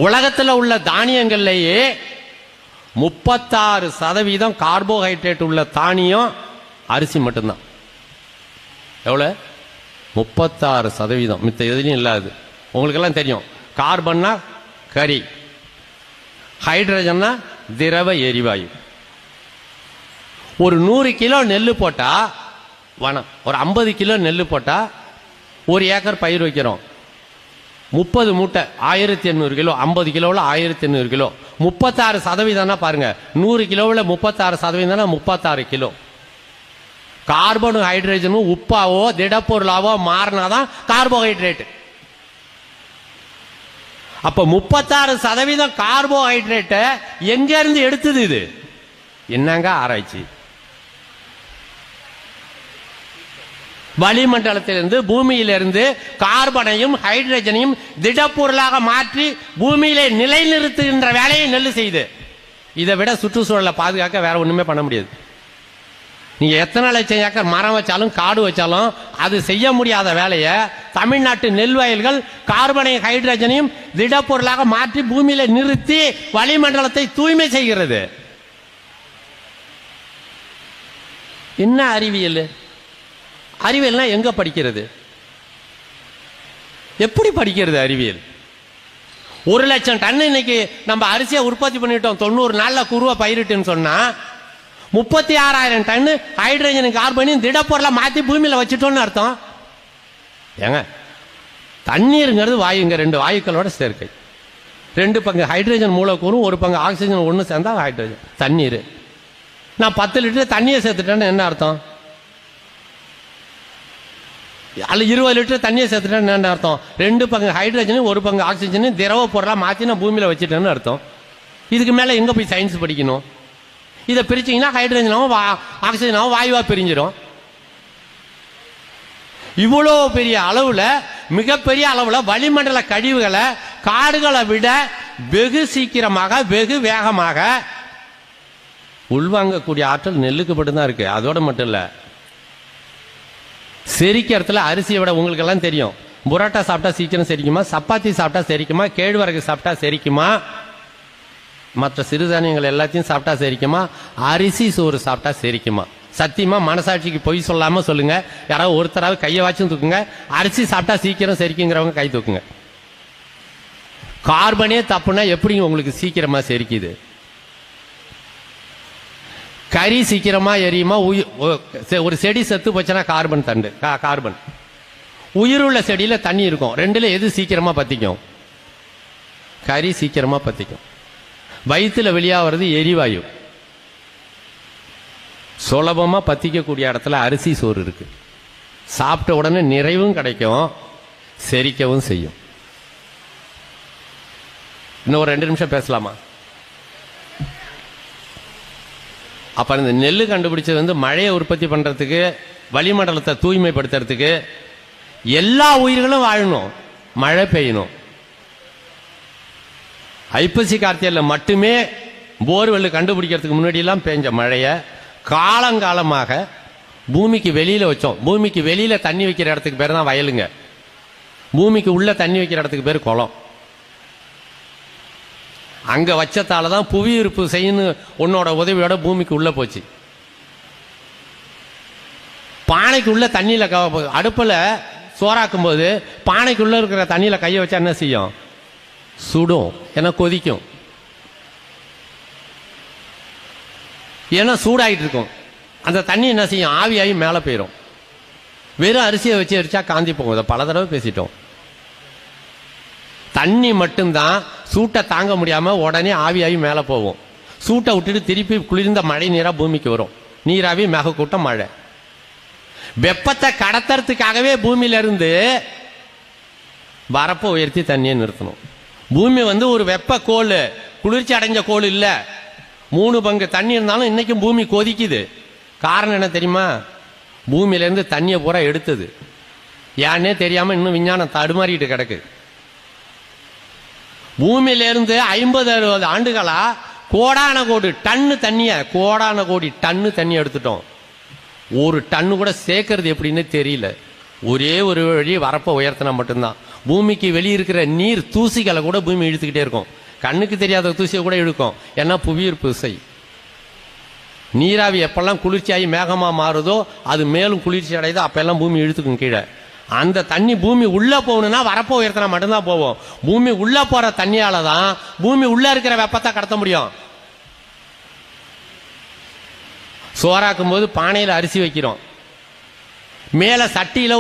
உலகத்தில் உள்ள தானியங்கள்லேயே 36% கார்போஹைட்ரேட் உள்ள தானியம் அரிசி மட்டும்தான். எவ்வளோ? 36%. மித்த எதுலையும் இல்லாது. உங்களுக்கெல்லாம் தெரியும், கார்பன்னா கரி, ஹைட்ரஜன்னா திரவ எரிவாயு. ஒரு 100 கிலோ நெல் போட்டா ஒரு 50 கிலோ நெல் போட்டா 1 ஏக்கர் பயிர் வைக்கிறோம். 30 மூட்டை 1800 கிலோ. 50 கிலோவில் 1800 கிலோ. 36% பாருங்க. 100 கிலோவில் 36% 36 கிலோ. கார்பனும் ஹைட்ரஜனும் உப்பாவோ திடப்பொருளாவோ மாறினாதான் கார்போஹைட்ரேட். அப்ப 36% கார்போஹைட்ரேட் எங்க இருந்து எடுத்தது? இது என்னங்க ஆராய்ச்சி? வளிமண்டலத்திலிருந்து, பூமியிலிருந்து கார்பனையும் ஹைட்ரஜனையும் திடப்பொருளாக மாற்றி பூமியிலே நிலைநிறுத்துகின்ற வேலையை நெல் செய்து. இதை விட சுற்றுச்சூழலை பாதுகாக்க வேற ஒண்ணுமே பண்ண முடியாது. நீங்க எத்தனை லட்சம் ஏக்கர் மரம் வச்சாலும் காடு வச்சாலும் அது செய்ய முடியாத வேலையை தமிழ்நாட்டு நெல் வயல்கள் கார்பனையும் ஹைட்ரஜனையும் திடப்பொருளாக மாற்றி பூமியில நிறுத்தி வளிமண்டலத்தை தூய்மை செய்கிறது. என்ன அறிவியல்? அறிவியல்னா எங்க படிக்கிறது? எப்படி படிக்கிறது அறிவியல்? 1 லட்சம் டன் இன்னைக்கு நம்ம அரிசியை உற்பத்தி பண்ணிட்டோம் 90 நாள்ல குருவை பயிரிட்டுன்னு சொன்னா 36,000 டன் ஹைட்ரஜன் கார்பனையும் திடப்பொருளை மாத்தி பூமியில வச்சுட்டோம்னு அர்த்தம். ஏங்க, தண்ணீருங்கிறது வாயுங்க, 2 வாயுக்களோட சேர்க்கை. 2 பங்கு ஹைட்ரஜன் மூலக்கூறும் 1 பங்கு ஆக்சிஜன் ஒன்று சேர்ந்தா ஹைட்ரஜன் தண்ணீர். நான் 10 லிட்டர் தண்ணியை சேர்த்துட்டேன்னு என்ன அர்த்தம்? அல்ல 20 லிட்டர் தண்ணியை சேர்த்துட்டேன்னு என்ன அர்த்தம்? 2 பங்கு ஹைட்ரஜனும் 1 பங்கு ஆக்சிஜனும் திரவ பொருளா மாற்றி நான் பூமியில வச்சுட்டேன்னு அர்த்தம். இதுக்கு மேல எங்க போய் சயின்ஸ் படிக்கணும்? இதை பிரிச்சிங்கன்னா ஹைட்ரஜனாவும் ஆக்சிஜனாவும் வாயுவா பிரிஞ்சிடும். இவ்வளோ பெரிய அளவுல, மிகப்பெரிய அளவுல வளிமண்டல கழிவுகளை காடுகளை விட வெகு சீக்கிரமாக, வெகு வேகமாக உள்வாங்கக்கூடிய ஆற்றல் நெல்லுக்கு மட்டும்தான் இருக்கு. அதோட மட்டும் இல்ல, செரிக்கிறதுல அரிசியை விட உங்களுக்கு எல்லாம் தெரியும், புரோட்டா சாப்பிட்டா சீக்கிரம் செரிக்குமா, சப்பாத்தி சாப்பிட்டா செரிக்குமா, கேழ்வரகு சாப்பிட்டா செரிக்குமா, மற்ற சிறுதானியங்கள் எல்லாத்தையும் சாப்பிட்டா செரிக்குமா, அரிசி சோறு சாப்பிட்டா செரிக்குமா? சத்தியமா மனசாட்சிக்கு பொய் சொல்லாம சொல்லுங்க. யாராவது ஒருத்தராவது கையை வாச்சும் தூக்குங்க. அரிசி சாப்பிட்டா சீக்கிரம் செரிக்குங்கிறவங்க கை தூக்குங்க. கார்பனே தப்புனா எப்படிங்க உங்களுக்கு சீக்கிரமா செரிக்குது? கறி சீக்கிரமா எரியுமா? ஒரு செடி செத்து போச்சுன்னா கார்பன் தண்டு, கார்பன். உயிருள்ள செடியில தண்ணி இருக்கும். 2ல எது சீக்கிரமா பத்திக்கும்? கறி சீக்கிரமா பத்திக்கும். வயிற்றுல வெளியாகிறது எரிவாயு. சுலபமா பத்திக்கக்கூடிய இடத்துல அரிசி சோறு இருக்கு. சாப்பிட்ட உடனே நிறைவும் கிடைக்கும், செரிக்கவும் செய்யும். இன்னும் ஒரு 2 நிமிஷம் பேசலாமா? அப்ப இந்த நெல் கண்டுபிடிச்சது மழையை உற்பத்தி பண்றதுக்கு, வளிமண்டலத்தை தூய்மைப்படுத்துறதுக்கு. எல்லா உயிர்களும் வாழணும், மழை பெய்யணும். ஐப்பசி கார்த்திகையில் மட்டுமே போர்வெல் கண்டுபிடிக்கிறதுக்கு முன்னாடி எல்லாம் பெஞ்ச மழைய காலங்காலமாக பூமிக்கு வெளியில வச்சோம். பூமிக்கு வெளியில தண்ணி வைக்கிற இடத்துக்கு பேர் தான் வயலுங்க. பூமிக்கு உள்ள தண்ணி வைக்கிற இடத்துக்கு பேர் குளம். அங்க வச்சதால தான் புவியீர்ப்பு செய்யணும் உன்னோட உதவியோட பூமிக்கு உள்ள போச்சு. பானைக்கு உள்ள தண்ணியில அடுப்புல சோறாக்கும் போது பானைக்குள்ள இருக்கிற தண்ணியில கையை வச்சா என்ன செய்யும்? சுடும், ஏன்னா கொதிக்கும், ஏன்னா சூடாயிட்டு இருக்கும். அந்த தண்ணி என்ன செய்யும்? ஆவியாகி மேலே போயிடும். வெறும் அரிசியை வச்சு அரிச்சா காந்தி போகும். அதை பல தடவை பேசிட்டோம். தண்ணி மட்டும்தான் சூட்டை தாங்க முடியாம உடனே ஆவியாகி மேலே போகும். சூட்டை விட்டுட்டு திருப்பி குளிர்ந்த மழை நீரா பூமிக்கு வரும். நீராவி மேகக்கூட்டம் மழை. வெப்பத்தை கடத்துறதுக்காகவே பூமியில இருந்து வரப்பை உயர்த்தி தண்ணியை நிறுத்தணும். பூமி ஒரு வெப்ப கோள், குளிர்ச்சி அடைஞ்ச கோள் இல்ல. 3 பங்கு தண்ணி இருந்தாலும் இன்னைக்கும் பூமி கொதிக்குது. காரணம் என்ன தெரியுமா? பூமியிலேருந்து தண்ணியை பூரா எடுத்தது. ஏன்னே தெரியாம இன்னும் விஞ்ஞானம் தடுமாறிட்டு கிடக்கு. பூமியிலிருந்து 50-60 ஆண்டுகளா கோடான கோடி டன்னு தண்ணிய, கோடான கோடி டன்னு தண்ணி எடுத்துட்டோம். 1 டன்னு கூட சேர்க்கறது எப்படின்னு தெரியல. ஒரே ஒரு வழி வரப்ப உயர்த்தினா மட்டும்தான். பூமிக்கு வெளியிருக்கிற நீர் தூசிகளை கூட பூமி இழுத்துக்கிட்டே இருக்கும். கண்ணுக்கு தெரியாத தூசியை கூட இழுக்கும். ஏன்னா புவியீர்ப்பு விசை. நீராவி எப்பெல்லாம் குளிர்ச்சியாகி மேகமா மாறுதோ அது மேலும் குளிர்ச்சி அடையுதோ அப்பெல்லாம் பூமி இழுத்துக்கும் கீழே. அந்த தண்ணி பூமி உள்ள போகணும்னா வரப்போ உயர்த்தினா மட்டும்தான் போவோம். பூமி உள்ள போற தண்ணியால தான் பூமி உள்ள இருக்கிற வெப்பத்தை கடத்த முடியும். சோறாக்கும் போது பானையில் அரிசி வைக்கிறோம், மேல சட்டியில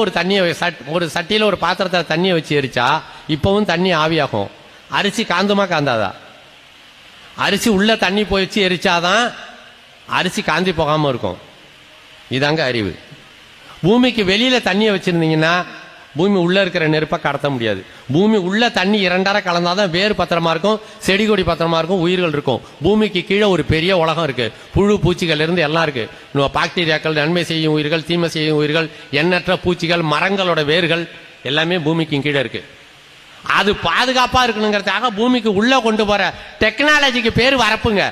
ஒரு சட்டியில ஒரு பாத்திரத்தை தண்ணியை வச்சு எரிச்சா இப்பவும் தண்ணி ஆவியாகும். அரிசி காந்துமா காந்தாதா? அரிசி உள்ள தண்ணி போய் வச்சு எரிச்சாதான் அரிசி காந்தி போகாம இருக்கும். இதாங்க அறிவு. பூமிக்கு வெளியில தண்ணியை வச்சிருந்தீங்கன்னா பூமி உள்ள இருக்கிற நெருப்பை கடத்த முடியாது. பூமி உள்ள தண்ணி இரண்டரை கலந்தாதான் வேறு பத்திரமா இருக்கும், செடி கொடி பத்திரமா இருக்கும், உயிர்கள் இருக்கும். பூமிக்கு கீழே ஒரு பெரிய உலகம் இருக்கு. புழு பூச்சிகள் இருந்து எல்லாம் இருக்கு. பாக்டீரியாக்கள், நன்மை செய்யும் உயிர்கள், தீமை செய்யும் உயிர்கள், எண்ணற்ற பூச்சிகள், மரங்களோட வேர்கள் எல்லாமே பூமிக்கு கீழே இருக்கு. அது பாதுகாப்பா இருக்கணுங்கிறதுக்காக பூமிக்கு உள்ள கொண்டு போற டெக்னாலஜிக்கு பேர் வரப்புங்க.